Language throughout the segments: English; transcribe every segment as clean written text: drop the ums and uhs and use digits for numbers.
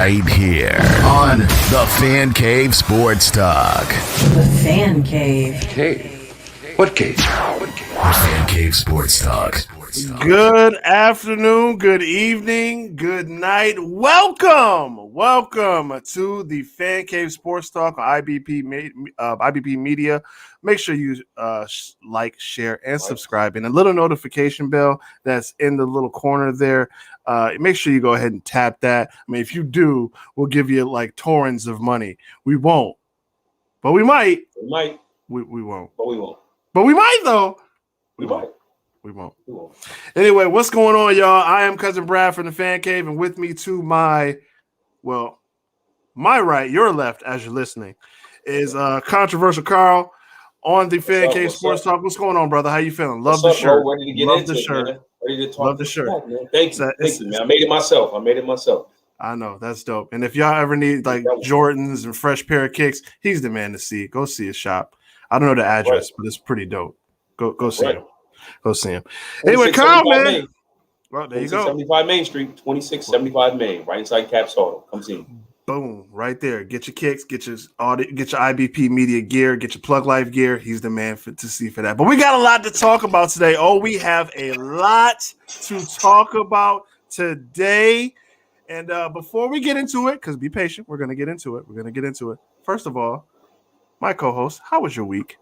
Right here on the Fan Cave Sports Talk. The Fan Cave. Cave? What cave? The Fan Cave Sports Talk. Good afternoon, good evening, good night. Welcome to the Fan Cave Sports Talk on IBP Media. Make sure you like, share, and subscribe, and a little notification bell that's in the little corner there. Make sure you go ahead and tap that. I mean, if you do, we'll give you like torrents of money. We won't, but we might. We might. We won't. But we won't. But we might though. We might. We won't. Anyway, what's going on, y'all? I am Cousin Brad from the Fan Cave, and with me to my right, your left, as you're listening, is Controversial Karl on the Fan Cave Sports Talk. What's going on, brother? How you feeling? Love the shirt. Ready to get Love into the it, shirt. man. Ready to talk. Love the shirt. Thank you, man. I made it myself. I know, that's dope. And if y'all ever need like Jordans and fresh pair of kicks, he's the man to see. Go see his shop. I don't know the address, but it's pretty dope. Go see him. Go see him. Anyway, Karl, man. Well, there you go. 75 Main Street, 2675 Main, right inside Caps Auto. Come see him. Boom, right there. Get your kicks, get your IBP Media gear, get your Plug Life gear. He's the man to see for that. But we got a lot to talk about today. Oh, we have a lot to talk about today. And before we get into it, because be patient, we're going to get into it. First of all, my co-host, how was your week?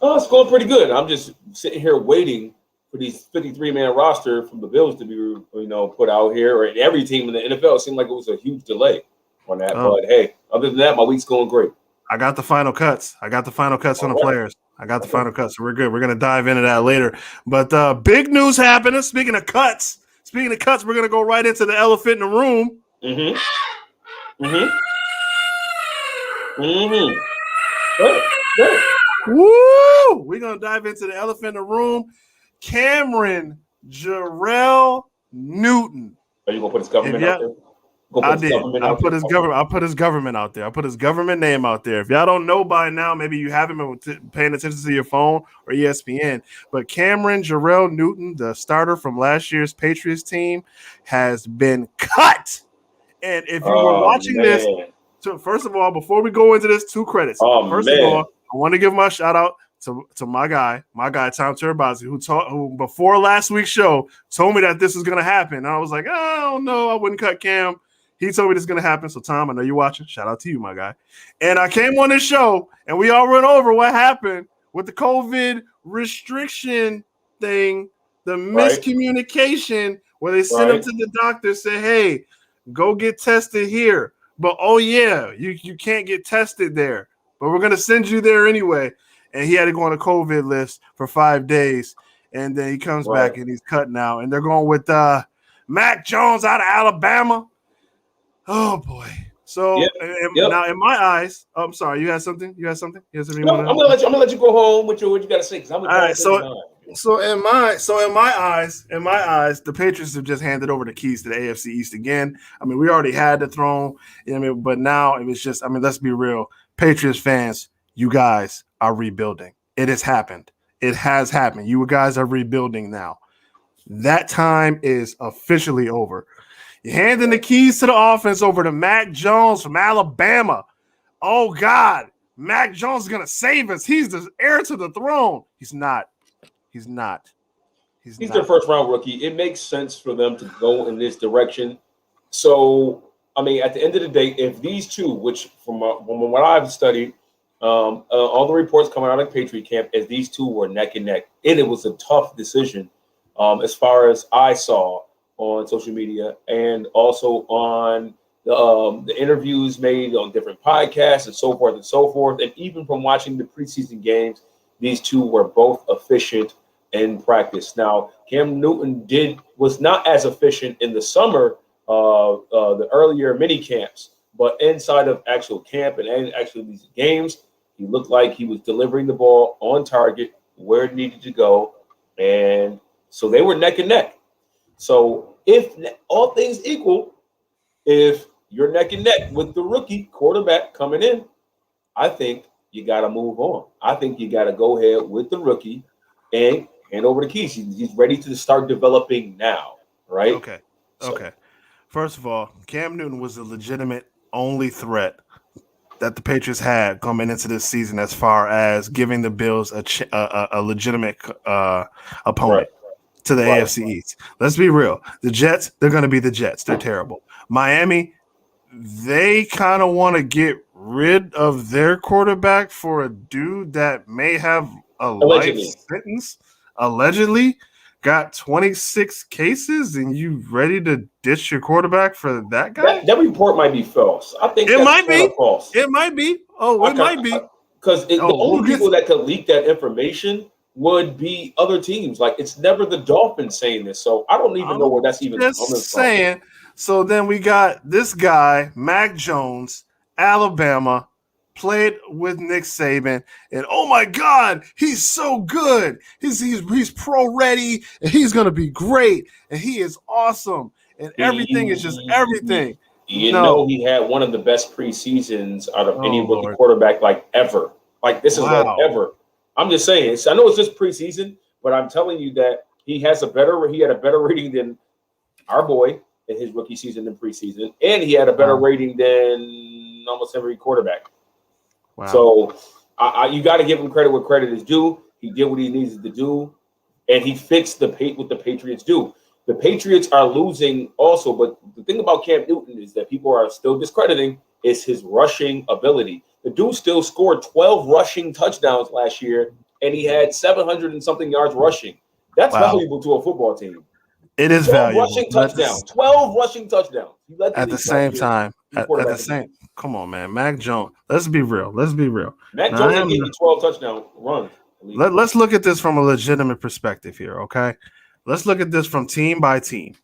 Oh, it's going pretty good. I'm just sitting here waiting for these 53-man roster from the Bills to be, put out here, or every team in the NFL. It seemed like it was a huge delay on that. But hey, other than that, my week's going great. I got the final cuts. On the players. I got the final cuts. So we're good. We're going to dive into that later. But big news happening. Speaking of cuts, we're going to go right into the elephant in the room. Good. Woo! We're going to dive into the elephant in the room. Cameron Jarrell Newton. Are you going to put his government out there? I did. I put his government out there. I put his government name out there. If y'all don't know by now, maybe you haven't been paying attention to your phone or ESPN. But Cameron Jarrell Newton, the starter from last year's Patriots team, has been cut. And if you were watching this, so first of all, before we go into this, two credits. First of all, I want to give my shout out to my guy Tom Turbazi, who before last week's show told me that this was going to happen. And I was like, oh no, I wouldn't cut Cam. He told me this is going to happen. So Tom, I know you're watching. Shout out to you, my guy. And I came on this show and we all went over what happened with the COVID restriction thing, the miscommunication where they sent him to the doctor, say, hey, go get tested here. But oh yeah, you can't get tested there. But we're going to send you there anyway. And he had to go on a COVID list for 5 days. And then he comes back and he's cut now. And they're going with Mac Jones out of Alabama. Oh, boy. So now in my eyes, I'm sorry, you had something? I'm gonna let you go home with what you got to say. All right, so in my eyes, the Patriots have just handed over the keys to the AFC East again. I mean, we already had the throne, but now it was just, let's be real. Patriots fans, you guys are rebuilding. It has happened. You guys are rebuilding now. That time is officially over. You're handing the keys to the offense over to Mac Jones from Alabama. Oh, God. Mac Jones is going to save us. He's the heir to the throne. He's not. He's their first-round rookie. It makes sense for them to go in this direction. So, at the end of the day, if these two, which from what I've studied, all the reports coming out of Patriot camp, as these two were neck and neck, and it was a tough decision as far as I saw on social media and also on the interviews made on different podcasts and so forth. And even from watching the preseason games, these two were both efficient in practice. Now, Cam Newton was not as efficient in the summer, the earlier mini camps, but inside of actual camp and actually these games, he looked like he was delivering the ball on target where it needed to go. And so they were neck and neck. So if all things equal, if you're neck and neck with the rookie quarterback coming in, I think you got to move on. I think you got to go ahead with the rookie and hand over the keys. He's ready to start developing now, right? Okay. First of all, Cam Newton was a legitimate only threat that the Patriots had coming into this season, as far as giving the Bills a legitimate opponent to the AFC East. Let's be real. The Jets, they're going to be the Jets. They're terrible. Miami, they kind of want to get rid of their quarterback for a dude that may have a life sentence. Allegedly. Got 26 cases, and you ready to ditch your quarterback for that guy? That report might be false. I think it might be false. It might be. Oh, it might be. Because the only people that could leak that information would be other teams. Like, it's never the Dolphins saying this, so I don't even know where that's even coming from. Saying. So then we got this guy, Mac Jones, Alabama. Played with Nick Saban, and oh my God, he's so good. He's pro ready, and he's gonna be great, and he is awesome, and everything is just everything. You know, he had one of the best preseasons out of any rookie quarterback like ever. Like, this is like ever. I'm just saying. I know it's just preseason, but I'm telling you that he had a better rating than our boy in his rookie season than preseason, and he had a better rating than almost every quarterback. Wow. So you got to give him credit where credit is due. He did what he needed to do, and he fixed what the Patriots do. The Patriots are losing also, but the thing about Cam Newton is that people are still discrediting is his rushing ability. The dude still scored 12 rushing touchdowns last year, and he had 700 and something yards rushing. That's valuable to a football team. It is valuable. Rushing touchdowns, 12 rushing touchdowns. At the same time, come on, man. Mac Jones. Let's be real. Mac Jones gave you 12 touchdown runs. Let's look at this from a legitimate perspective here, okay? Let's look at this from team by team,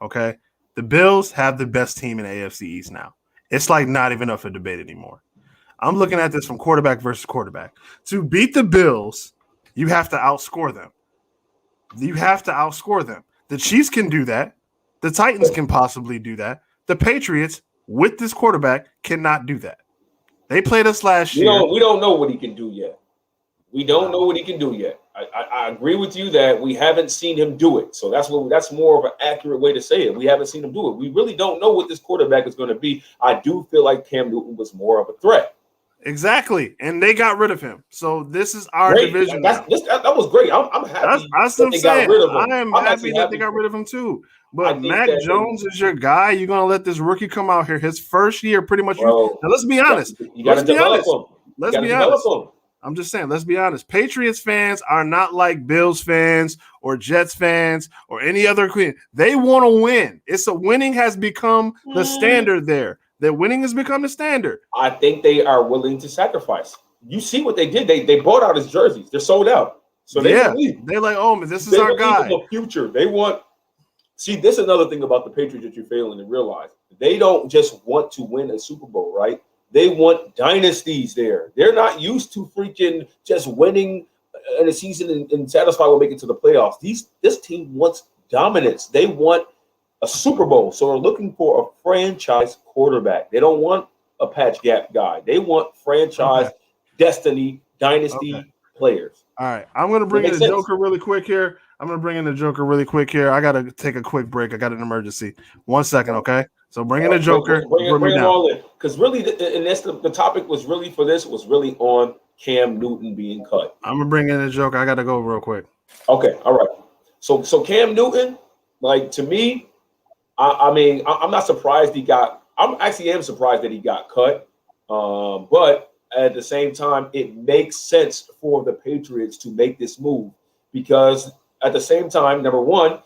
okay? The Bills have the best team in the AFC East now. It's like not even up for debate anymore. I'm looking at this from quarterback versus quarterback. To beat the Bills, you have to outscore them. The Chiefs can do that. The Titans can possibly do that. The Patriots, with this quarterback, cannot do that. They played us last year. We don't know what he can do yet. I agree with you that we haven't seen him do it. So that's more of an accurate way to say it. We haven't seen him do it. We really don't know what this quarterback is going to be. I do feel like Cam Newton was more of a threat. Exactly, and they got rid of him. So this is our division. That was great. I'm happy. That's what I'm saying. I am happy that they got rid of him too. But Mac Jones is your guy. You're gonna let this rookie come out here his first year, pretty much. Now, let's be honest. Let's be honest. I'm just saying. Let's be honest. Patriots fans are not like Bills fans or Jets fans or any other queen. They want to win. Winning has become the standard there. That winning has become the standard. I think they are willing to sacrifice. You see what they did? They bought out his jerseys. They're sold out. So they're like, oh man, this is our guy. In the future, they want. See, this is another thing about the Patriots that you're failing to realize. They don't just want to win a Super Bowl, right? They want dynasties there. They're not used to freaking just winning in a season and satisfied with making it to the playoffs. This team wants dominance. They want a Super Bowl. So they're looking for a franchise quarterback. They don't want a patch gap guy. They want franchise, destiny, dynasty players. All right. I'm going to bring in the Joker really quick here. I got to take a quick break. I got an emergency. 1 second, okay? So bring in the Joker. Bring them all in. Because really, the topic was really on Cam Newton being cut. I'm going to bring in the Joker. I got to go real quick. Okay. All right. So Cam Newton, like, to me, I mean, I'm not surprised am surprised that he got cut. But at the same time, it makes sense for the Patriots to make this move because at the same time, number one,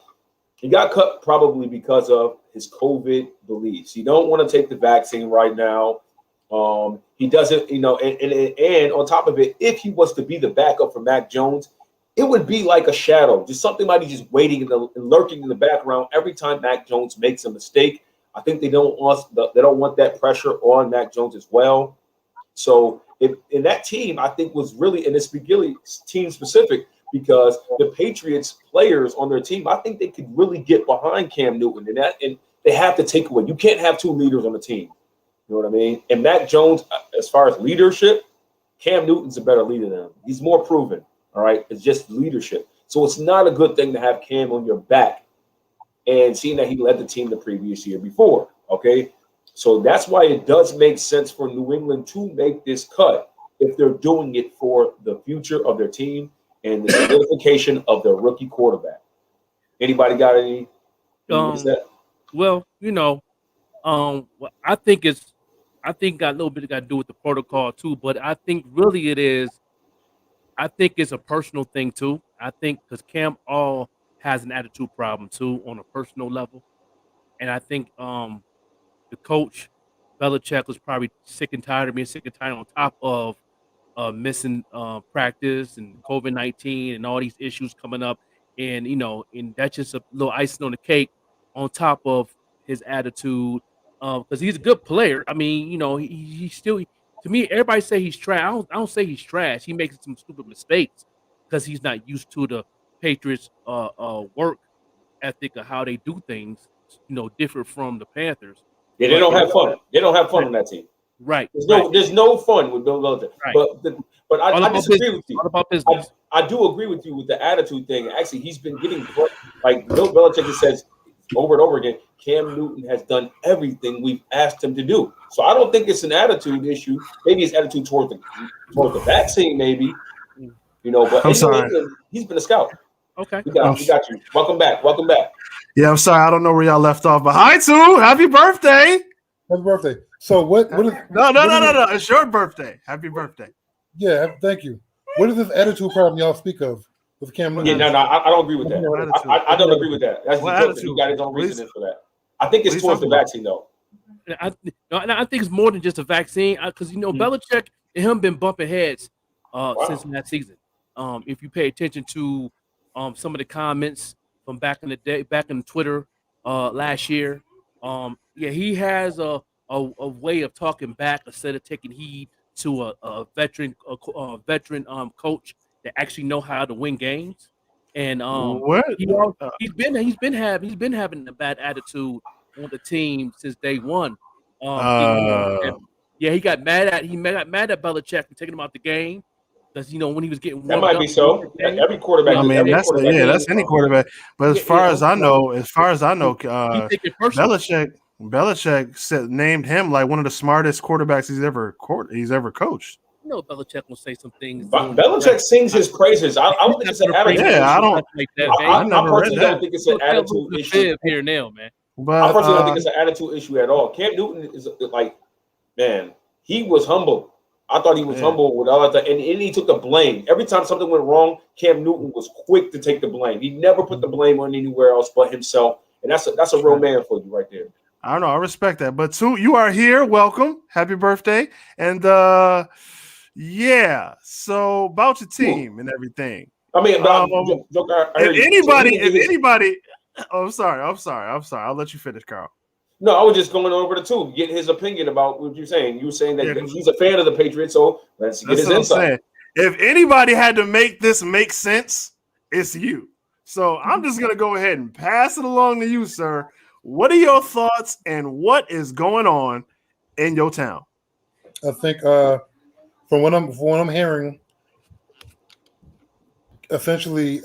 he got cut probably because of his COVID beliefs. He don't want to take the vaccine right now. He doesn't, and on top of it, if he was to be the backup for Mac Jones, it would be like a shadow, just somebody just waiting and lurking in the background every time Mac Jones makes a mistake. I think they don't want that pressure on Mac Jones as well. So in that team, I think was really, and it's really team specific because the Patriots players on their team, I think they could really get behind Cam Newton and they have to take away. You can't have two leaders on the team. You know what I mean? And Mac Jones, as far as leadership, Cam Newton's a better leader than him. He's more proven. All right, it's just leadership. So it's not a good thing to have Cam on your back and seeing that he led the team the previous year before. Okay, so that's why it does make sense for New England to make this cut if they're doing it for the future of their team and the solidification of their rookie quarterback. Anybody got any? Well, I think got a little bit got to do with the protocol too, but I think really it is. I think it's a personal thing too. I think because Cam All has an attitude problem too on a personal level, and I think the coach Belichick was probably sick and tired of being sick and tired on top of missing practice and COVID-19 and all these issues coming up, and and that's just a little icing on the cake on top of his attitude because he's a good player. I mean, he still to me everybody say he's trash. I don't say he's trash. He makes some stupid mistakes because he's not used to the Patriots work ethic of how they do things. Different from the Panthers. Yeah, they don't have fun. They don't have fun on that team. Right. There's no fun with Bill Belichick. Right. But I disagree with you. All about business. I do agree with you with the attitude thing. Actually, he's been getting like Bill Belichick has says over and over again. Cam Newton has done everything we've asked him to do. So I don't think it's an attitude issue. Maybe it's attitude toward the vaccine. Maybe But I'm sorry. He's been a scout. Okay. We got you. Welcome back. Yeah, I'm sorry. I don't know where y'all left off, but hi, Sue. Happy birthday. Happy birthday. So what is No. It's your birthday. Happy birthday. Yeah, thank you. What is this attitude problem y'all speak of with Cam Newton? Yeah, no, I don't agree with that. I don't agree with that. That's he got his own reasoning for that. I think it's towards the vaccine, though. I think it's more than just a vaccine because Belichick and him been bumping heads since last season. If you pay attention to some of the comments from back in the day, back in Twitter last year, he has a way of talking back instead of taking heed to a veteran coach that actually know how to win games. And he's been having a bad attitude on the team since day one. He got mad at Belichick for taking him out the game because when he was getting that might be so. Every quarterback. I mean, that's any quarterback. But as far as I know, Belichick named him like one of the smartest quarterbacks he's ever coached. Belichick will say some things. Belichick sings his praises. I don't think it's an attitude. Yeah, I don't. I personally don't think it's an attitude issue here now, man. But I personally don't think it's an attitude issue at all. Cam Newton is like, man, he was humble. I thought he was humble with all that, and he took the blame. Every time something went wrong, Cam Newton was quick to take the blame. He never put the blame on anywhere else but himself, and that's a real man for you right there. I don't know. I respect that. But Sue, you are here. Welcome. Happy birthday. And so about your team and everything. I mean, if anybody, I'm sorry. I'll let you finish, Karl. No, I was just going over the two, getting his opinion about what you're saying. You were saying that he's a fan of the Patriots, so let's get his insight. If anybody had to make this make sense, it's you. So I'm just gonna go ahead and pass it along to you, sir. What are your thoughts and what is going on in your town? I think from what I'm hearing, essentially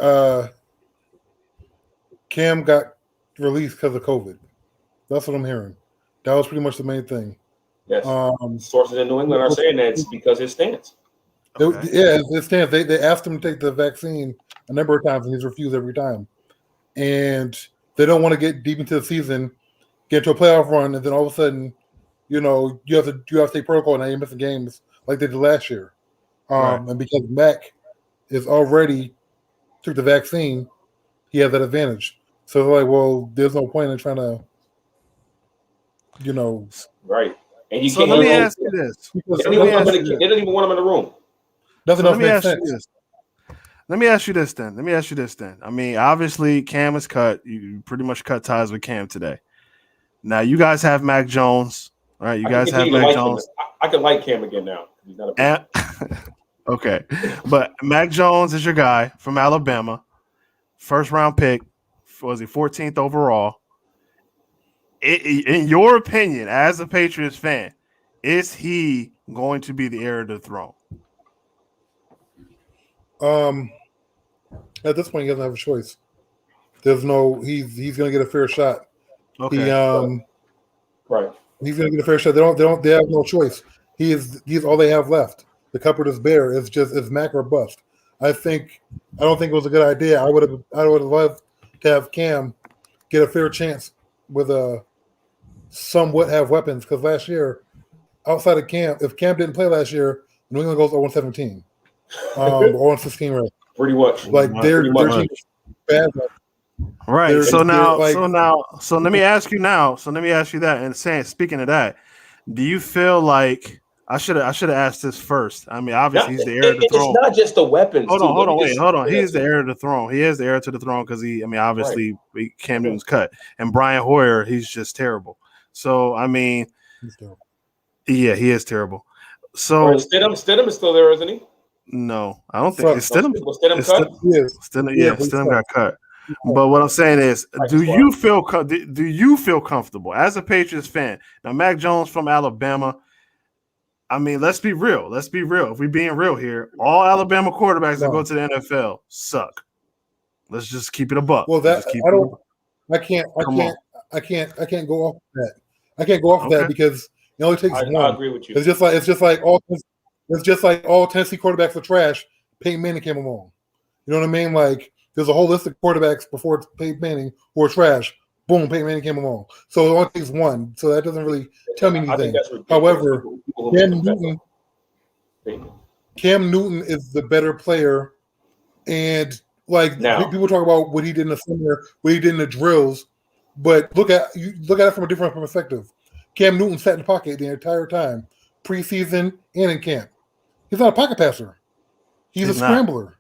Cam got released because of COVID. That's what I'm hearing. That was pretty much the main thing. Yes. Sources in New England are saying that it's because his stance. His stance. They asked him to take the vaccine a number of times, and he's refused every time. And they don't want to get deep into the season, get to a playoff run, and then all of a sudden, you have to take protocol, and now you're missing games like they did last year. And because Mac is already took the vaccine, he has that advantage. So they're like, well, there's no point in trying to. Right. And you can't. Let me ask you this. They don't even want him in the room. Nothing else makes sense. Let me ask you this then. I mean, obviously, Cam is cut. You pretty much cut ties with Cam today. Now, you guys have Mac Jones. All right, you guys have Mac Jones. I can like Cam again now. He's not a okay. But Mac Jones is your guy from Alabama. First round pick. Was he 14th overall? In your opinion, as a Patriots fan, is he going to be the heir to the throne? At this point, he doesn't have a choice. There's no he's going to get a fair shot. Okay. Right. He's going to get a fair shot. They have no choice. He's all they have left. The cupboard is bare. It's Mac or bust. I don't think it was a good idea. I would have loved to have Cam get a fair chance with a somewhat have weapons, because last year, outside of Cam, if Cam didn't play last year, New England goes 0-17, or 0-16, right? Pretty much. Like their team is bad. Right. So let me ask you now. So let me ask you that. And speaking of that, do you feel like I should have asked this first? I mean, obviously he's the heir to the throne. It's not just the weapons. Hold on. He is the heir to the throne. He is the heir to the throne because obviously Cam Newton's cut, and Brian Hoyer, he's just terrible. So I mean, yeah, he is terrible. So Stidham is still there, isn't he? No, I don't think Stidham. Was Stidham cut? Stidham got cut. But what I'm saying is, do you feel comfortable as a Patriots fan? Now, Mac Jones from Alabama. I mean, let's be real. If we're being real here, all Alabama quarterbacks that go to the NFL suck. Let's just keep it a buck. Well, I can't go off that. I can't go off that because it only takes one. I agree with you. It's just like all Tennessee quarterbacks are trash. Peyton Manning came along. You know what I mean? Like there's a whole list of quarterbacks before Peyton Manning who are trash. Boom, Peyton Manning came along. So it only takes one. So that doesn't really tell me anything. However, Cam Newton is the better player, and like people talk about what he did in the summer, what he did in the drills, but look at it from a different perspective. Cam Newton sat in the pocket the entire time, preseason and in camp. He's not a pocket passer. He's a scrambler.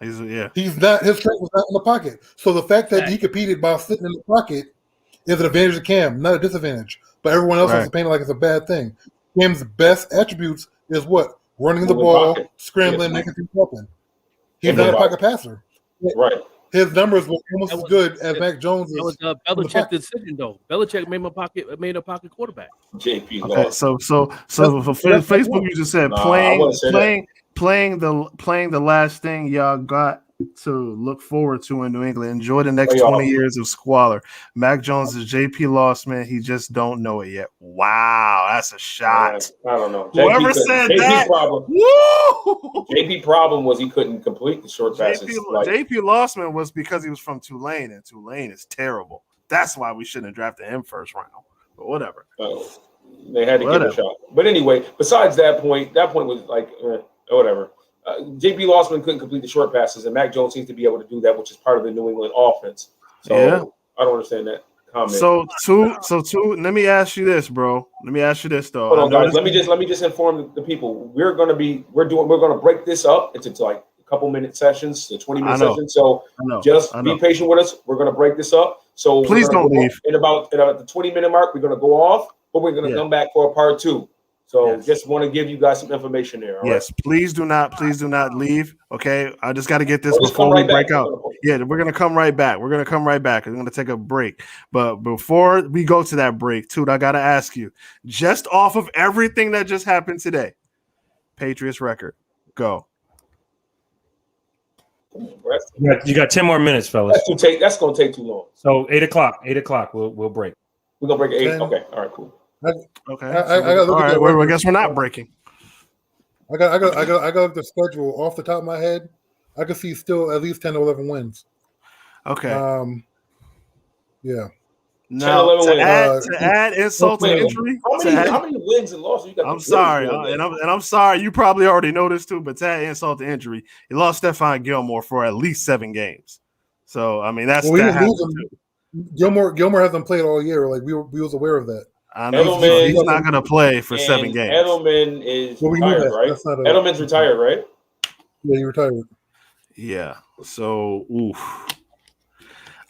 He's not. His strength was not in the pocket. So the fact that he competed by sitting in the pocket is an advantage to Cam, not a disadvantage. But everyone else has to paint it like it's a bad thing. Cam's best attributes is what? Running the ball, scrambling, making things happen. He's not a pocket passer. Right. His numbers were almost as good as Mac Jones. That was Belichick's decision, though. Belichick made a pocket quarterback. JP. Okay, so for Facebook, you just said playing the last thing y'all got to look forward to in New England. Enjoy the next 20 years of squalor. Mac Jones is JP Lossman. He just don't know it yet. Wow, that's a shot. I don't know. Whoever said that. JP problem was he couldn't complete the short passes. JP Lossman was because he was from Tulane, and Tulane is terrible. That's why we shouldn't have drafted him first round. But whatever. They had to give it a shot. But anyway, besides that point was like whatever. JP Lossman couldn't complete the short passes, and Mac Jones seems to be able to do that, which is part of the New England offense. So I don't understand that comment. So let me ask you this, bro. Let me ask you this though. Hold on, guys. Let me just inform the people. We're gonna break this up into like a couple minute sessions, the 20-minute sessions. So just be patient with us. We're gonna break this up. So please don't leave. In about the 20-minute mark, we're gonna go off, but we're gonna come back for a part 2. So just want to give you guys some information there. All right? Please do not leave. Okay, I just got to get this before we break out. Yeah, we're gonna come right back. We're gonna take a break. But before we go to that break, Toot, I gotta ask you, just off of everything that just happened today, Patriots record, go. You got 10 more minutes, fellas. That's gonna take too long. So 8 o'clock. 8 o'clock. We'll break. We're gonna break at 8. Okay. All right. Cool. Okay. I guess we're not breaking. I got the schedule off the top of my head. I can see still at least 10 to 11 wins. Okay. Yeah. No, to add insult to injury. How many wins and losses you got? I'm sorry, I'm sorry. You probably already know this too, but to add insult to injury, he lost Stephon Gilmore for at least 7 games. So I mean that's Gilmore hasn't played all year. Like we was aware of that. I know he's not going to play for 7 games. Edelman is retired, right? Edelman's retired, right? Yeah, he retired. Yeah. So,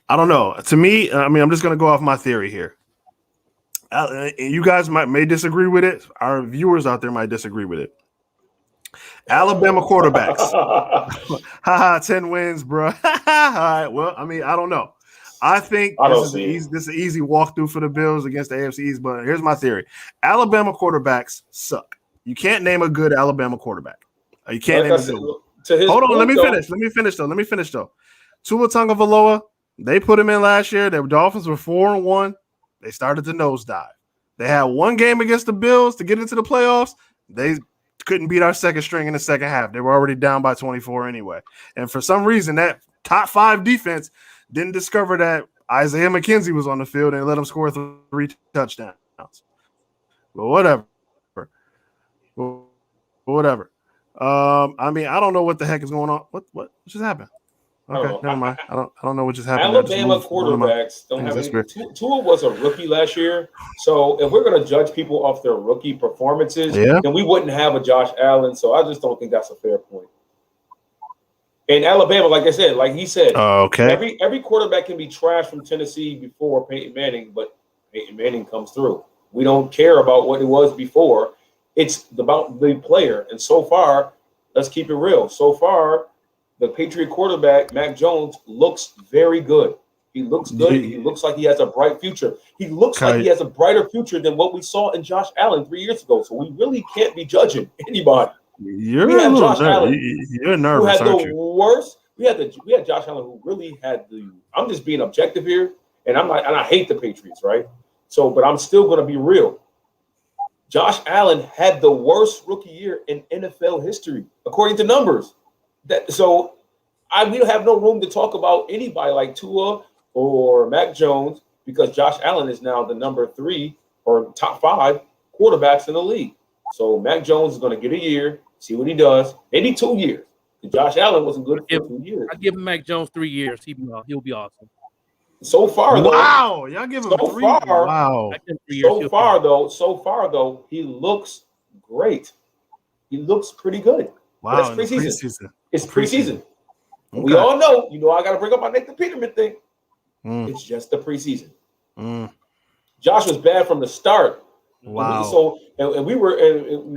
I don't know. To me, I mean, I'm just going to go off my theory here. You guys may disagree with it. Our viewers out there might disagree with it. Alabama quarterbacks. 10 wins, bro. All right. Well, I mean, I don't know. I think this is an easy walkthrough for the Bills against the AFC East, but here's my theory. Alabama quarterbacks suck. You can't name a good Alabama quarterback. You can't name a good one. Hold on, let me finish though. Tua Tagovailoa, They put him in last year. The Dolphins were 4-1. They started to nosedive. They had one game against the Bills to get into the playoffs. They couldn't beat our second string in the second half. They were already down by 24 anyway. And for some reason, that top 5 defense didn't discover that Isaiah McKenzie was on the field and let him score 3 touchdowns. But whatever. Whatever. I mean, I don't know what the heck is going on. What just happened? Okay, never mind. I don't know what just happened. Alabama quarterbacks don't have any. Tua was a rookie last year, so if we're going to judge people off their rookie performances, then we wouldn't have a Josh Allen. So I just don't think that's a fair point. And Alabama, like I said, like he said, every quarterback can be trashed from Tennessee before Peyton Manning, but Peyton Manning comes through. We don't care about what it was before. It's about the player. And so far, let's keep it real. So far, the Patriot quarterback, Mac Jones, looks very good. He looks good. He looks like he has a bright future. He looks like he has a brighter future than what we saw in Josh Allen 3 years ago. So we really can't be judging anybody. You're nervous, aren't you? We had Josh Allen who really had the. I'm just being objective here, and I hate the Patriots, right? So, but I'm still going to be real. Josh Allen had the worst rookie year in NFL history, according to numbers. So we don't have no room to talk about anybody like Tua or Mac Jones because Josh Allen is now the number 3 or top 5 quarterbacks in the league. So Mac Jones is going to get a year, see what he does, maybe 2 years. Josh Allen wasn't good for 2 years. I give Mac Jones 3 years. He'll be awesome. So far, though. Wow, y'all give him 3. Wow. So far, though, he looks great. He looks pretty good. Wow. But it's preseason. It's preseason. Okay. We all know. I got to bring up my Nathan Peterman thing. It's just the preseason. Josh was bad from the start. Wow. And we were.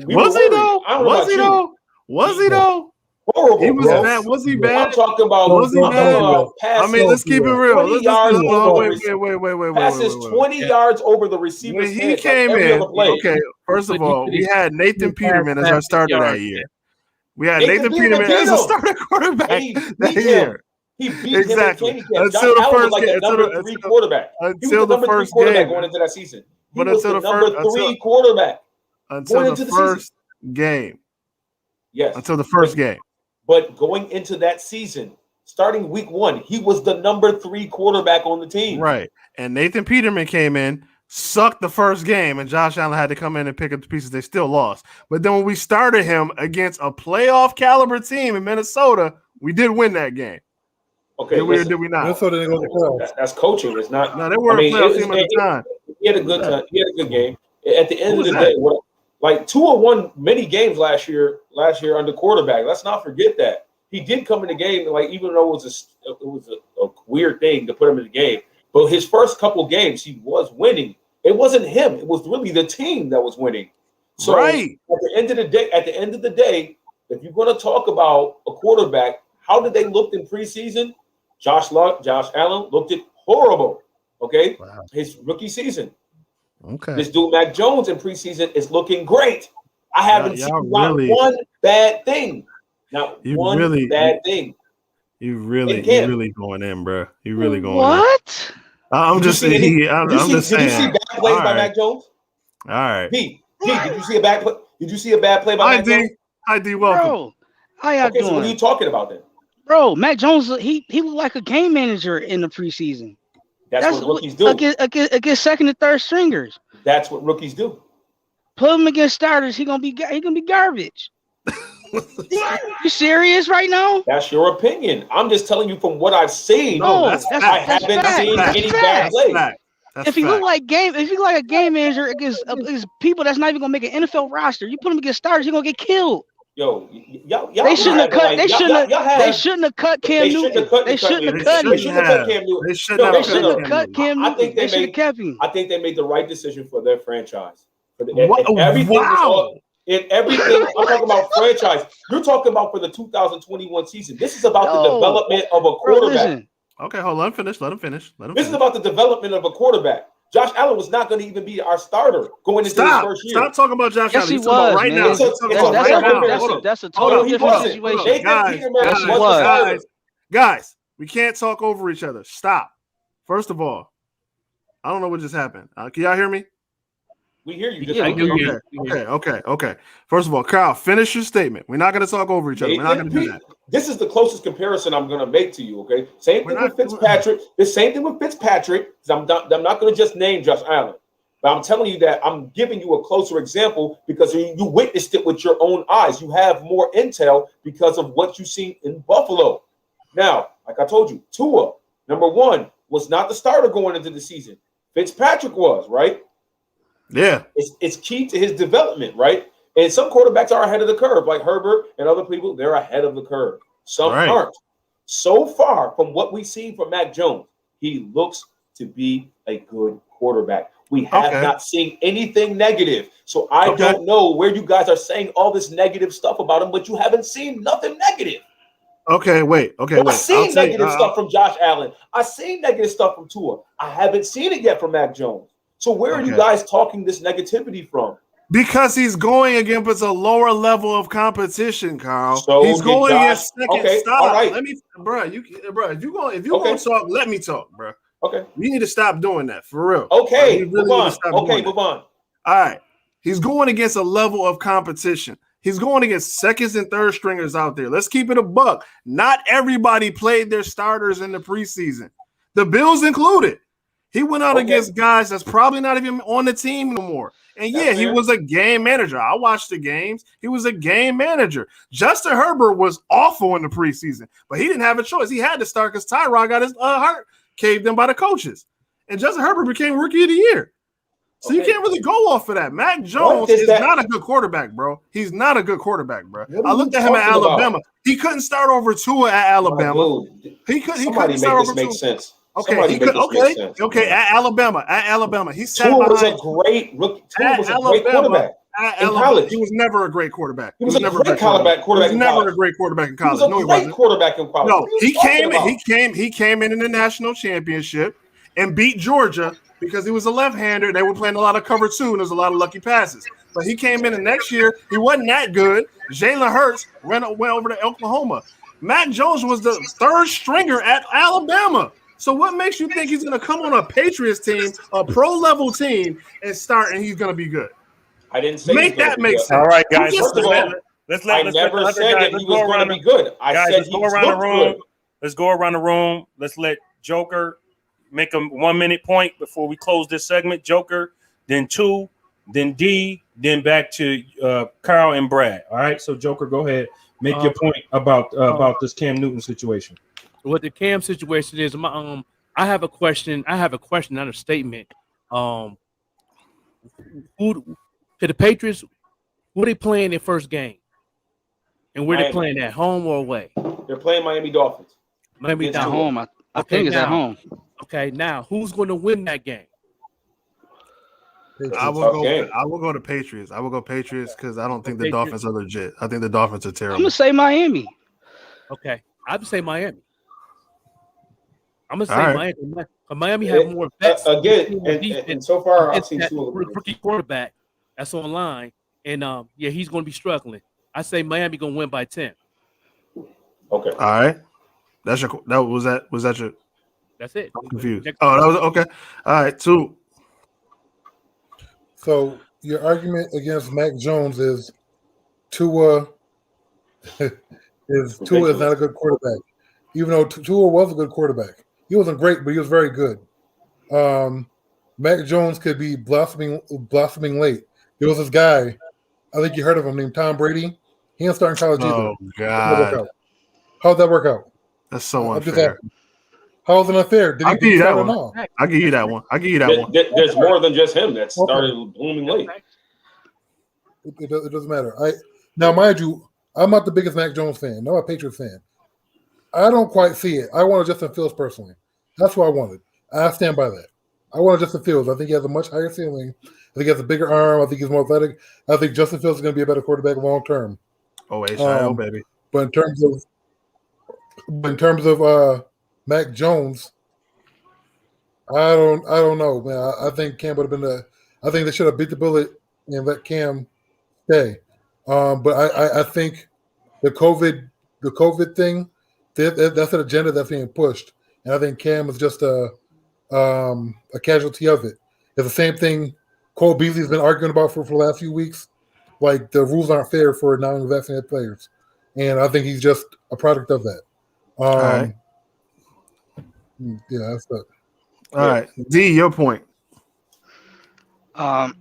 Was he though? Was he though? Horrible. He was bad. Was he bad? I'm talking about. Was he bad? I mean, let's keep it real. Wait. Passes 20 yards over the receiver's when he came in. Okay, first of all, we had Nathan Peterman as our starter that year. We had Nathan Peterman as a starter quarterback that year. He beat exactly him until the first game. Number 3 quarterback. Until the first game going into that season. But until the number 3 quarterback. Until the first game. Yes. Until the first game. But going into that season, starting week 1, he was the number 3 quarterback on the team. Right. And Nathan Peterman came in, sucked the first game, and Josh Allen had to come in and pick up the pieces. They still lost. But then when we started him against a playoff caliber team in Minnesota, we did win that game. Okay. Did we not? Minnesota didn't go to the playoffs. That's coaching. It's not. No, they weren't a playoff team at the time. He had a good time. He had a good game. At the end of the day, like Tua won many games last year under quarterback. Let's not forget that. He did come in the game, like even though it was a weird thing to put him in the game. But his first couple games, he was winning. It wasn't him. It was really the team that was winning. So at the end of the day, if you're going to talk about a quarterback, how did they look in preseason? Josh Allen looked horrible. Okay, his rookie season. Okay, this dude Mac Jones in preseason is looking great. I haven't seen one bad thing. Not one bad thing. You really going in, bro. You really going what? in. I'm just saying. I'm just saying. Did you see bad plays by Mac Jones? All right. Did you see a bad play? Did you see a bad play by Mac Jones? I did. Welcome. Bro, how y'all doing? So what are you talking about then? Bro, Mac Jones, he looked like a game manager in the preseason. That's what rookies do. Against second and third stringers. That's what rookies do. Put him against starters, he gonna be garbage. You serious right now? That's your opinion. I'm just telling you from what I've seen. I haven't seen any bad plays. If he look like a game manager against people that's not even gonna make an NFL roster, you put him against starters, he's gonna get killed. Yo, y'all they shouldn't have cut. They shouldn't have cut Cam Newton. They shouldn't have cut him. They shouldn't have cut Cam Newton. They shouldn't have cut Cam Newton. They should have kept him. I think they made the right decision for their franchise. Everything. I'm talking about franchise. You're talking about for the 2021 season. This is about the development of a quarterback. Okay, hold on. Let him finish. This is about the development of a quarterback. Josh Allen was not going to even be our starter going into his first year. Stop talking about Josh Allen. Yes, he was right now. That's a total different situation. Guys, We can't talk over each other. Stop. First of all, I don't know what just happened. Can y'all hear me? We hear you. Yeah, Okay. First of all, Karl, finish your statement. We're not going to talk over each other. We're not going to do that. This is the closest comparison I'm going to make to you. Okay, same thing with Fitzpatrick. The same thing with Fitzpatrick. I'm not going to just name Josh Allen, but I'm telling you that I'm giving you a closer example because you witnessed it with your own eyes. You have more intel because of what you see in Buffalo. Now, like I told you, Tua, number one, was not the starter going into the season. Fitzpatrick was, right? Yeah. It's key to his development, right? And some quarterbacks are ahead of the curve, like Herbert and other people, they're ahead of the curve. Some aren't. So far from what we see from Mac Jones, he looks to be a good quarterback. We have not seen anything negative. So I don't know where you guys are saying all this negative stuff about him, but you haven't seen nothing negative. Okay, wait. I've seen negative stuff from Josh Allen. I've seen negative stuff from Tua. I haven't seen it yet from Mac Jones. So where are you guys talking this negativity from? Because he's going against a lower level of competition, Karl. So he's going against second. Stop. All right. Let me, bro. If you're going to talk, let me talk, bro. Okay. You need to stop doing that for real. Okay. Move on. Move on. All right. He's going against a level of competition. He's going against seconds and third stringers out there. Let's keep it a buck. Not everybody played their starters in the preseason, the Bills included. He went out against guys that's probably not even on the team no more. And he was a game manager. I watched the games. He was a game manager. Justin Herbert was awful in the preseason, but he didn't have a choice. He had to start because Tyrod got his heart caved in by the coaches. And Justin Herbert became Rookie of the Year. So you can't really go off of that. Mac Jones is not a good quarterback, bro. He's not a good quarterback, bro. I looked at him at Alabama. About? He couldn't start over Tua at Alabama. He couldn't start over make sense. Okay, at Alabama. He sat Tua was a great rookie. Tua was a great quarterback in college. He was never a great quarterback. He was never a great quarterback never a great quarterback in college. He was a great quarterback in college. No, he came in the national championship and beat Georgia because he was a left-hander. They were playing a lot of cover two, and there's a lot of lucky passes. But he came in the next year. He wasn't that good. Jalen Hurts went over to Oklahoma. Mac Jones was the third stringer at Alabama. So what makes you think he's going to come on a Patriots team, a pro-level team, and start, and he's going to be good? I didn't say make that make sense. All right, guys. First of all, I never said that he was going to be good. I said he was good. Let's go around the room. Let's let Joker make a 1 minute point before we close this segment. Joker, then 2, then D, then back to Karl and Brad. All right. So Joker, go ahead. Make your point about this Cam Newton situation. What the Cam situation is, I have a question. Not a statement. Who to the Patriots? Who are they playing their first game? And where they playing at home or away? They're playing Miami Dolphins. At home. I think it's at home. Okay, now who's going to win that game? I will go to Patriots. I will go Patriots because I don't think the Dolphins are legit. I think the Dolphins are terrible. I'm gonna say Miami. Okay, I'd say Miami. I'm gonna say Miami. Miami have more vets again, and so far I've seen two of them. Rookie quarterback that's online, and he's going to be struggling. I say Miami going to win by 10. Okay. All right. Was that your? That's it. I'm confused. That was okay. All right. 2. So your argument against Mac Jones is Tua is not a good quarterback, even though Tua was a good quarterback. He wasn't great, but he was very good. Mac Jones could be blossoming late. There was this guy, I think you heard of him, named Tom Brady. He ain't starting college either. Oh, God. How'd that work out? That's so unfair. How was it unfair? Did I'll give you that one. No? I'll give you that one. There's more than just him that started blooming late. It doesn't matter. Now, mind you, I'm not the biggest Mac Jones fan. I'm a Patriots fan. I don't quite see it. I wanted Justin Fields personally. That's what I wanted. I stand by that. I wanted Justin Fields. I think he has a much higher ceiling. I think he has a bigger arm. I think he's more athletic. I think Justin Fields is going to be a better quarterback long term. Oh, HIO, baby. But in terms of Mac Jones, I don't know, man. I think Cam would have been I think they should have beat the bullet and let Cam stay. But I think the COVID thing that's an agenda that's being pushed, and I think Cam is just a casualty of it. It's the same thing Cole Beasley's been arguing about for the last few weeks. Like the rules aren't fair for non-vaccinated players, and I think he's just a product of that. All right. Yeah, that's it. All right, D, your point. I'm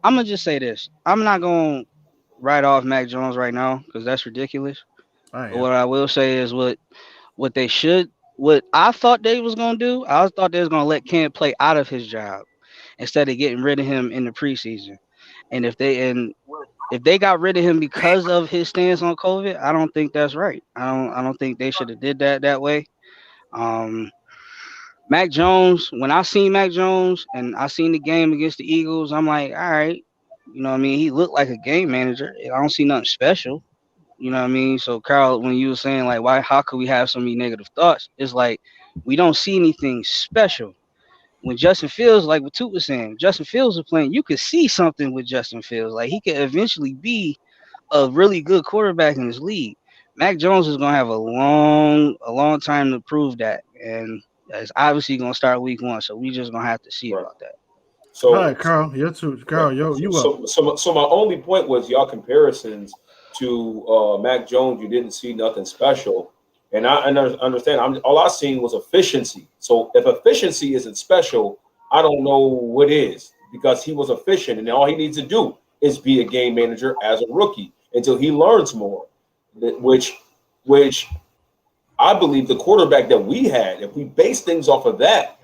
gonna just say this. I'm not gonna write off Mac Jones right now because that's ridiculous. But what I will say is what I thought they was gonna do. I thought they was gonna let Cam play out of his job instead of getting rid of him in the preseason. And if they got rid of him because of his stance on COVID, I don't think that's right. I don't think they should have did that way. Mac Jones, when I seen Mac Jones and I seen the game against the Eagles, I'm like, all right, you know what I mean? He looked like a game manager. I don't see nothing special. You know what I mean? So Karl, when you were saying like how could we have so many negative thoughts? It's like we don't see anything special. When Justin Fields, like what Toot was saying, Justin Fields was playing, you could see something with Justin Fields. Like he could eventually be a really good quarterback in this league. Mac Jones is gonna have a long time to prove that. And it's obviously gonna start week 1, so we just gonna have to see about that. So, all right, Karl, you too. Karl, you up. So my only point was y'all comparisons to Mac Jones. You didn't see nothing special, and I understand. All I seen was efficiency. So if efficiency isn't special, I don't know what is, because he was efficient, and all he needs to do is be a game manager as a rookie until he learns more, which I believe the quarterback that we had, if we base things off of that,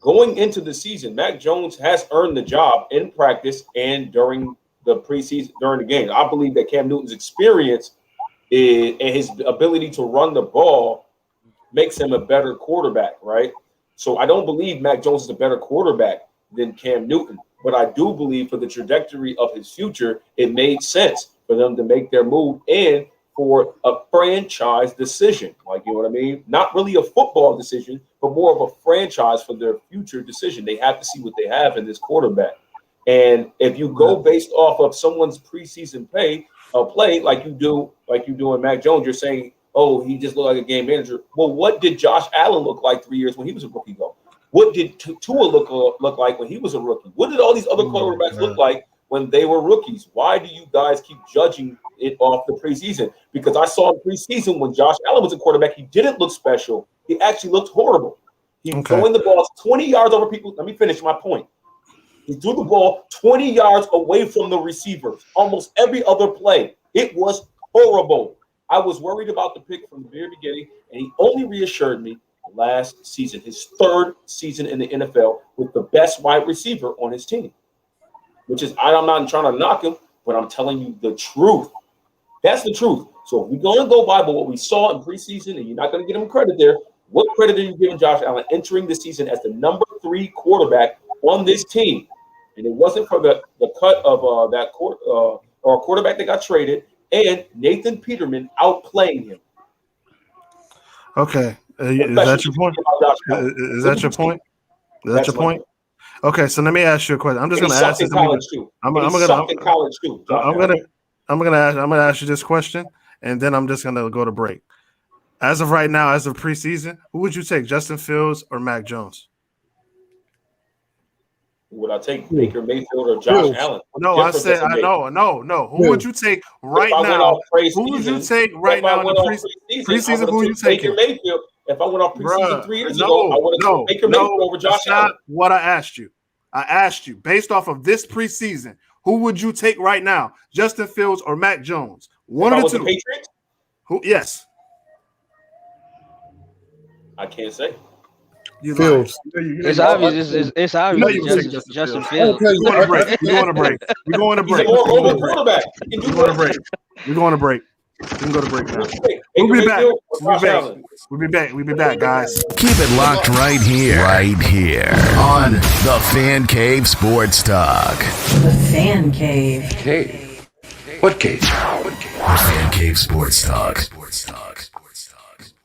going into the season, Mac Jones has earned the job in practice and during the preseason, during the game. I believe that Cam Newton's experience and his ability to run the ball makes him a better quarterback, right? So I don't believe Mac Jones is a better quarterback than Cam Newton, but I do believe for the trajectory of his future, it made sense for them to make their move and for a franchise decision, like, you know what I mean? Not really a football decision, but more of a franchise for their future decision. They have to see what they have in this quarterback. And if you go based off of someone's preseason play like you do in Mac Jones, you're saying, oh, he just looked like a game manager. Well, what did Josh Allen look like 3 years when he was a rookie though? What did Tua look like when he was a rookie? What did all these other quarterbacks look like when they were rookies? Why do you guys keep judging it off the preseason? Because I saw in preseason when Josh Allen was a quarterback, he didn't look special. He actually looked horrible. He was throwing the ball 20 yards over people. Let me finish my point. He threw the ball 20 yards away from the receivers almost every other play. It was horrible. I was worried about the pick from the very beginning, and he only reassured me last season, his 3rd season in the NFL with the best wide receiver on his team, which is, I'm not trying to knock him, but I'm telling you the truth. That's the truth. So if we're going to go by what we saw in preseason, and you're not going to get him credit there, what credit are you giving Josh Allen entering the season as the number 3 quarterback on this team? And it wasn't for the cut of or quarterback that got traded and Nathan Peterman outplaying him. Okay. Is that your point? Is that your point? Is that your point? Okay, so let me ask you a question. I'm just going to ask this. I'm going to ask you this question, and then I'm just going to go to break. As of right now, as of preseason, who would you take, Justin Fields or Mac Jones? Would I take Baker Mayfield or Josh Allen? No, I said no. Who would you take right now? Who would you take right now in the preseason? Who would you take? Baker Mayfield. If I went off preseason 3 years ago, I would have taken Baker Mayfield over Josh Allen. That's not what I asked you. I asked you, based off of this preseason, who would you take right now? Justin Fields or Mac Jones? One of the two. Patriots? Who? Yes. I can't say. Fields. It's obvious. It's obvious. Justin Fields. We're going to break. We're going to break. We can go to break now. We'll be back. We'll be back, guys. Keep it locked right here on the Fan Cave Sports Talk. The Fan Cave. Cave? What cave? The Fan Cave Sports Talk.